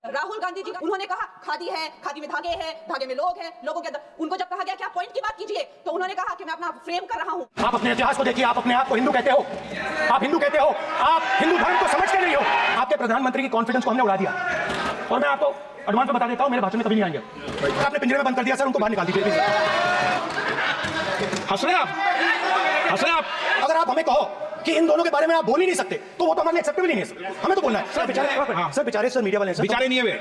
राहुल गांधी जी उन्होंने कहा खादी है, खादी में धागे हैं, धागे में लोग हैं, लोगों के अंदर उनको जब कहा गया कि आप पॉइंट की बात कीजिए तो उन्होंने कहा कि मैं अपना फ्रेम कर रहा हूं। आप अपने इतिहास को देखिए, आप अपने आप को हिंदू कहते हो, आप हिंदू कहते हो, आप हिंदू धर्म को समझते नहीं हो। आपके प्रधानमंत्री की कॉन्फिडेंस को हमने उड़ा दिया और मैं आपको एडवांस में बता देता हूं, मेरे भाषण में कभी नहीं आएंगे। आपने पिंजरे में बंद कर दिया सर, उनको बाहर निकाल दीजिए। हंस रहे आप। अगर आप हमें कहो कि इन दोनों के बारे में आप बोल ही नहीं सकते तो वो तो हमारे लिए एक्सेप्टेबल ही नहीं है सर। हमें तो बोलना है सर। बेचारे सर मीडिया वाले हैं सर। बेचारे नहीं है वे,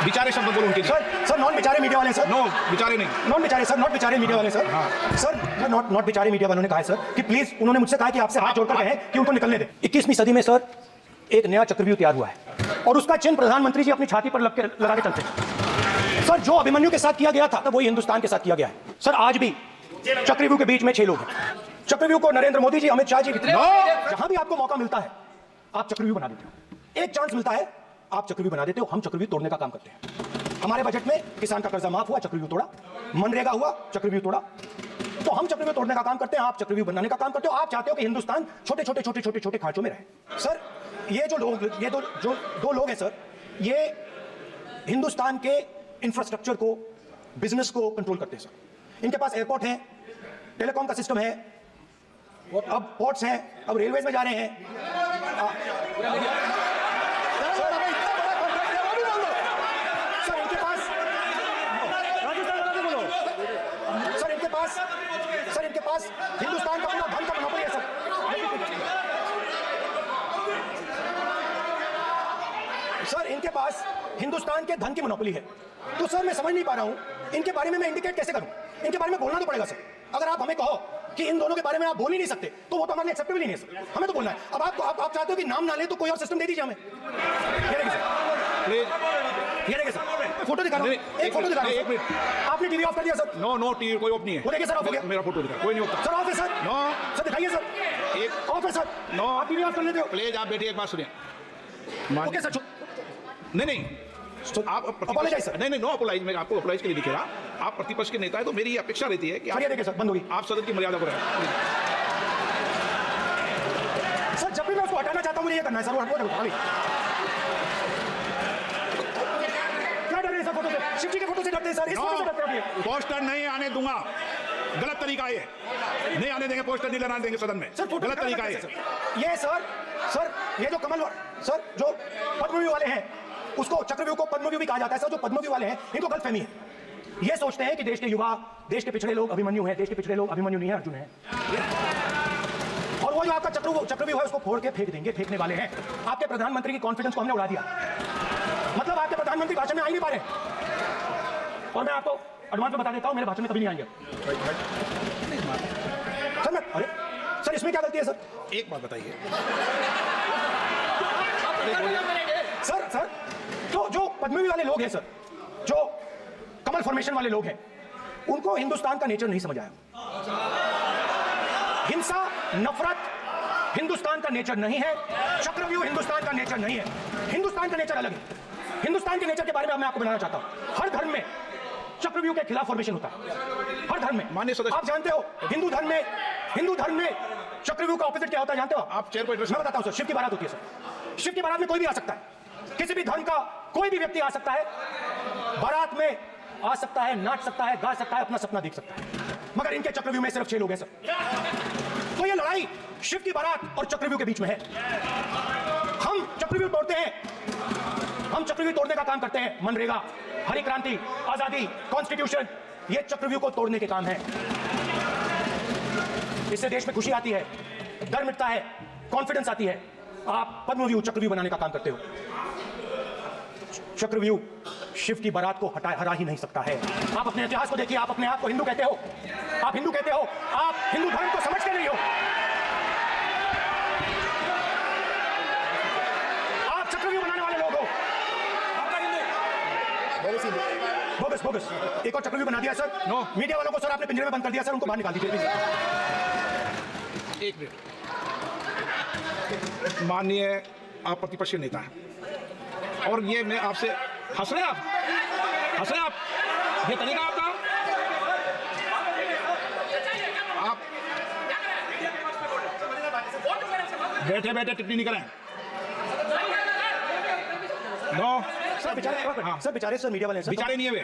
बेचारे शब्द बोलो उनके लिए। सर नॉन बेचारे मीडिया वाले सर। नो बेचारे नहीं, नॉन बेचारे सर, नॉट बेचारे मीडिया वाले सर। सर नॉट बेचारे मीडिया वालों ने कहा है सर कि प्लीज, उन्होंने मुझसे कहा कि आपसे हाथ जोड़कर कहें कि उनको निकलने दे। 21वीं सदी में सर एक नया चक्रव्यूह तैयार हुआ है और उसका चिन्ह प्रधानमंत्री जी अपनी छाती पर लगा के चलते हैं सर। जो अभिमन्यु के साथ किया गया था तब वही हिंदुस्तान के साथ किया गया है सर। आज भी चक्रव्यूह के बीच में 6 लोग हैं। चक्रव्यूह को नरेंद्र मोदी जी, अमित शाह जी, जहां भी आपको मौका मिलता है आप चक्रव्यूह बना देते हो। एक चांस मिलता है आप चक्रव्यूह बना देते हो। हम चक्रव्यूह तोड़ने का काम करते हैं। हमारे बजट में किसान का कर्जा माफ हुआ, चक्रव्यूह तोड़ा। मनरेगा हुआ, चक्रव्यूह तोड़ा। तो हम चक्रव्यूह तोड़ने का काम करते हैं, आप चक्रव्यूह बनाने का काम करते हो। आप चाहते हो कि हिंदुस्तान छोटे छोटे खांचों में रहे। सर ये जो दो लोग हैं सर, ये हिंदुस्तान के इंफ्रास्ट्रक्चर को, बिजनेस को कंट्रोल करते हैं सर। इनके पास एयरपोर्ट है, टेलीकॉम का सिस्टम है, अब पोर्ट्स हैं, अब रेलवेज में जा रहे हैं। सर इनके पास हिंदुस्तान का पूरा धन का मोनोपोली है सर। सर इनके पास हिंदुस्तान के धन की मोनोपोली है। तो सर मैं समझ नहीं पा रहा हूं इनके बारे में मैं इंडिकेट कैसे करूं। इनके बारे में बोलना तो पड़ेगा सर। अगर आप हमें कहो कि इन दोनों के बारे में आप बोल ही नहीं सकते तो वो तो हमारे लिए एक्सेप्टेबल ही नहीं है सर। हमें तो बोलना है। अब आप चाहते हो कि नाम ना ले तो कोई और सिस्टम दे दीजिए हमें। ये देखिए सर, फोटो दिखा रहा हूं, एक फोटो दिखा रहा हूं। आपने टीवी ऑफ कर दिया सर। नो टीवी कोई ऑफ नहीं है। वो देखिए सर, ऑफ हो गया। मेरा फोटो दिखा, कोई नहीं ऑफ सर। ऑफ है सर। नो सर दिखाइए सर, एक ऑफ है सर। नो, आप टीवी ऑफ कर लेते हो। प्लीज आप बैठिए, एक बात सुनिए। Okay sir. नहीं आप अपोलोजाइज सर। नहीं नो अपोलाइज, मैं आपको अपोलाइज के लिए दिख रहा। आप प्रतिपक्ष के नेता है तो मेरी ये अपेक्षा रहती है कि आप देखिए सर, बंद होगी। आप सदन की मर्यादा को रखें सर। जब भी मैं उसको हटाना चाहता हूं मुझे ये करना है सर। वो हटो उठा ली। क्या डर रहे हैं सर फोटो से? शिव जी के फोटो से डरते हैं सर। इस फोटो से डरते हैं। पोस्टर नहीं आने दूंगा, गलत तरीका है ये। नहीं आने देंगे, पोस्टर नहीं लगाने देंगे सदन में सर। गलत तरीका है ये सर। ये जो कमल सर, जो पद्मव्यूह वाले हैं उसको चक्रव्यूह को पद्मव्यूह भी कहा जाता है सर। जो पद्मव्यूह वाले हैं इनको गलतफहमी है। ये सोचते हैं कि देश के युवा, देश के पिछड़े लोग अभिमन्यु हैं। देश के पिछड़े लोग अभिमन्यु नहीं है, अर्जुन है। और वो जो आपका चक्रव्यूह है उसको फोड़ के फेंक देंगे, फेंकने वाले हैं। आपके प्रधानमंत्री की कॉन्फिडेंस को हमने उड़ा दिया। मतलब आपके प्रधानमंत्री भाषण में आ ही नहीं पा रहे। और मैं आपको एडवांस में बता देता हूं, मेरे भाषण में कभी नहीं आएंगे सर। अरे सर इसमें क्या गलती है सर? एक बात बताइए सर जो पद्मव्यूह वाले लोग हैं सर, जो कमल फॉर्मेशन वाले लोग हैं, उनको हिंदुस्तान का नेचर नहीं समझ आया। हिंसा, नफरत हिंदुस्तान का नेचर नहीं है। चक्रव्यूह हिंदुस्तान का नेचर नहीं है। हिंदुस्तान का नेचर अलग है। हिंदुस्तान के नेचर के बारे में मैं आपको बताना चाहता हूं। हर धर्म में चक्रव्यूह के खिलाफ फॉर्मेशन होता है, हर धर्म में। माननीय सदस्य, आप जानते हो हिंदू धर्म में चक्रव्यूह का ऑपोजिट क्या होता है जानते हो आप? चेयरपर्सन। मैं बताता हूं सर। शिव की बारात होती है सर। शिव की बारात में कोई भी आ सकता है, किसी भी धर्म का कोई भी व्यक्ति आ सकता है, बारात में आ सकता है, नाच सकता है, गा सकता है, अपना सपना देख सकता है। मगर इनके चक्रव्यूह में सिर्फ 6 लोग हैं सर। तो ये लड़ाई शिव की बारात और चक्रव्यूह के बीच में है। हम चक्रव्यूह तोड़ते हैं, हम चक्रव्यूह तोड़ने का काम करते हैं। मनरेगा, हरी क्रांति, आजादी, कॉन्स्टिट्यूशन, ये चक्रव्यूह को तोड़ने के काम है। इससे देश में खुशी आती है, डर मिटता है, कॉन्फिडेंस आती है। आप पद्मव्यूह चक्रव्यूह बनाने का काम करते हो। चक्रव्यूह शिव की बारात को हरा ही नहीं सकता है। आप अपने इतिहास को देखिए, आप अपने आप को हिंदू कहते हो, आप हिंदू कहते हो, आप हिंदू धर्म को समझते नहीं हो। आप चक्रव्यूह बनाने वाले लोग हो। बोगस। एक और चक्रव्यूह बना दिया सर। नो। मीडिया वालों को सर आपने पिंजरे में बंद कर दिया सर, उनको बाहर निकाल दीजिए। एक मिनट। माननीय आप प्रतिपक्ष के नेता हैं और ये मैं आपसे हंस रहे आप ये तरीका आपका। आप बैठे बैठे टिप्पणी नहीं करें। नो सर बेचारे हाँ। सर बेचारे सर मीडिया वाले हैं सर बेचारे नहीं है वे,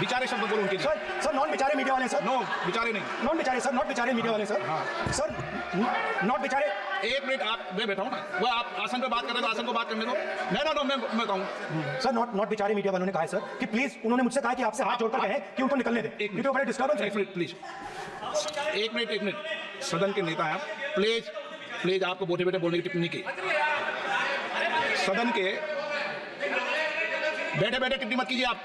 बेचारे शब्द बोलो उनके लिए। सर नॉन बेचारे मीडिया वाले हैं सर नो, बेचारे नहीं। नॉन बेचारे सर, नॉट बेचारे मीडिया वाले हैं सर सर नॉट बेचारे। एक मिनट आप, मैं बैठा हूँ ना, वो आप आसन पे बात कर रहे हो तो आसन को बात करने दो। नो मैं कहूँ सर नॉट बेचारे मीडिया वालों ने कहा है सर कि प्लीज, उन्होंने मुझसे कहा कि आपसे हाथ जोड़कर कहें कि उनको निकलने दें, क्योंकि वो बड़े डिस्टर्बेंस है। प्लीज एक मिनट, सदन के नेता हैं आप, प्लीज आपको बैठे बैठे बोलने की टिप्पणी की, सदन के बैठे बैठे टिप्पणी मत कीजिए आप।